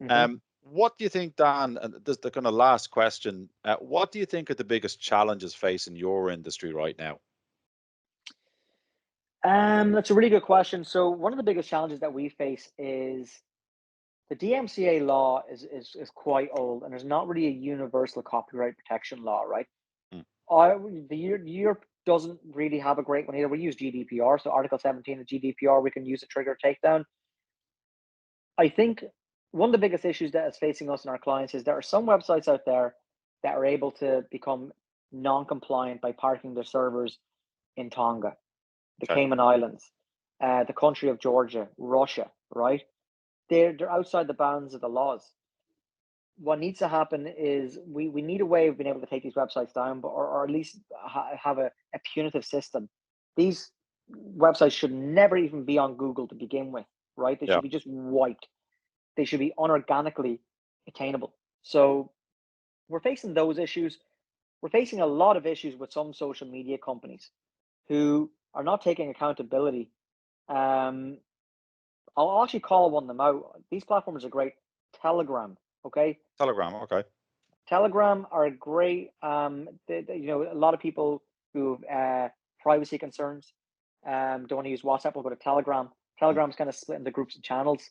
Mm-hmm. What do you think, Dan, and this is the kind of last question, what do you think are the biggest challenges facing your industry right now? That's a really good question. So one of the biggest challenges that we face is the DMCA law is quite old, and there's not really a universal copyright protection law, right? Mm, Europe doesn't really have a great one either. We use GDPR, so Article 17 of GDPR, we can use a trigger takedown. I think one of the biggest issues that is facing us and our clients is there are some websites out there that are able to become non-compliant by parking their servers in Tonga, the okay. Cayman Islands, the country of Georgia, Russia, right? They're outside the bounds of the laws. What needs to happen is we need a way of being able to take these websites down, but or at least have a punitive system. These websites should never even be on Google to begin with, right? They Yeah. should be just wiped. They should be unorganically attainable. So we're facing those issues. We're facing a lot of issues with some social media companies who are not taking accountability. Um, I'll actually call one of them out. These platforms are great. Telegram, okay? Telegram. Okay. Telegram are great. A lot of people who have privacy concerns don't want to use WhatsApp will go to Telegram. Mm, Telegram's kind of split into groups and channels.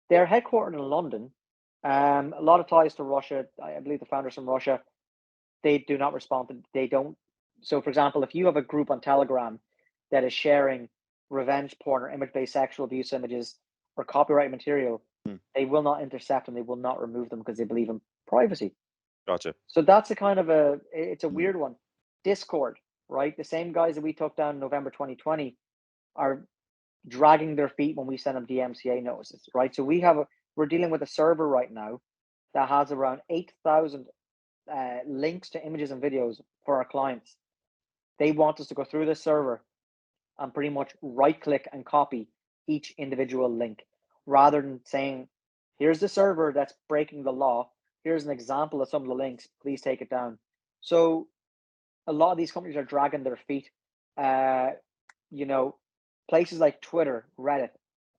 They're headquartered in London. A lot of ties to Russia. I believe the founders from Russia. They do not respond. They don't. So, for example, if you have a group on Telegram that is sharing revenge porn or image-based sexual abuse images or copyright material, mm, they will not intercept and they will not remove them because they believe in privacy. gotcha. So that's a kind of it's a Mm, weird one. Discord, right? The same guys that we took down in November 2020 are dragging their feet when we send them DMCA notices, right? So we're dealing with a server right now that has around 8,000 links to images and videos for our clients. They want us to go through this server and pretty much right click and copy each individual link rather than saying, here's the server that's breaking the law. Here's an example of some of the links. Please take it down. So a lot of these companies are dragging their feet. Uh, you know, Places like Twitter, Reddit,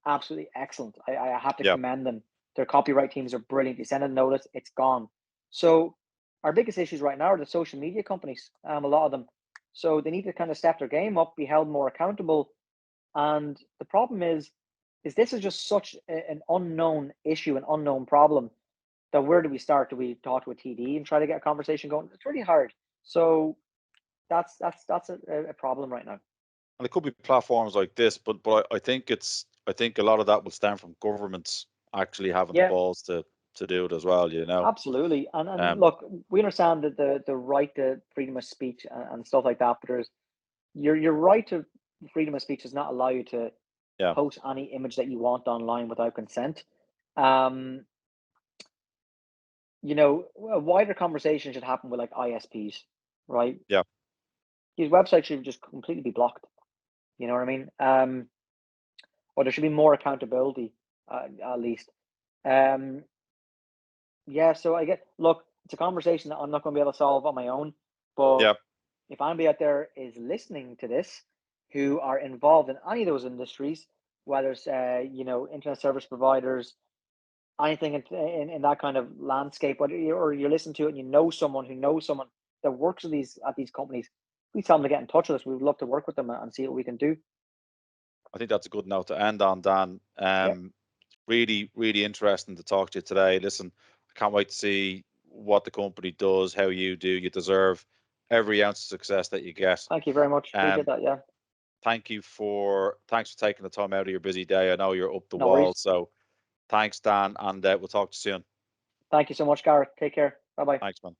absolutely excellent. I have to yeah. commend them. Their copyright teams are brilliant. You send a notice, it's gone. So our biggest issues right now are the social media companies. A lot of them. So they need to kind of step their game up, be held more accountable. And the problem is this is just such an unknown issue, an unknown problem. That where do we start? Do we talk to a TD and try to get a conversation going? It's really hard. So that's a problem right now. And it could be platforms like this, but I think a lot of that will stem from governments actually having the Yeah, balls to do it as well. absolutely. And Um, look, we understand that the right to freedom of speech and stuff like that, but there's your right to freedom of speech does not allow you to yeah, post any image that you want online without consent. Um, a wider conversation should happen with like ISPs, right? yeah. These websites should just completely be blocked. You know what I mean? Or there should be more accountability, at least. Um, yeah. So look, it's a conversation that I'm not going to be able to solve on my own, but Yeah, if anybody out there is listening to this who are involved in any of those industries, whether it's internet service providers, anything in that kind of landscape, or you listen to it and you know someone who knows someone that works at these companies, please tell them to get in touch with us. We would love to work with them and see what we can do. I think that's a good note to end on, Dan. Yeah, Really, really interesting to talk to you today. Listen, I can't wait to see what the company does, how you do. You deserve every ounce of success that you get. thank you very much. Appreciate Um, that. Yeah, thanks for taking the time out of your busy day. I know you're up the no wall, worries. so thanks, Dan, and we'll talk to you soon. Thank you so much, Gareth. Take care. Bye bye. Thanks, man.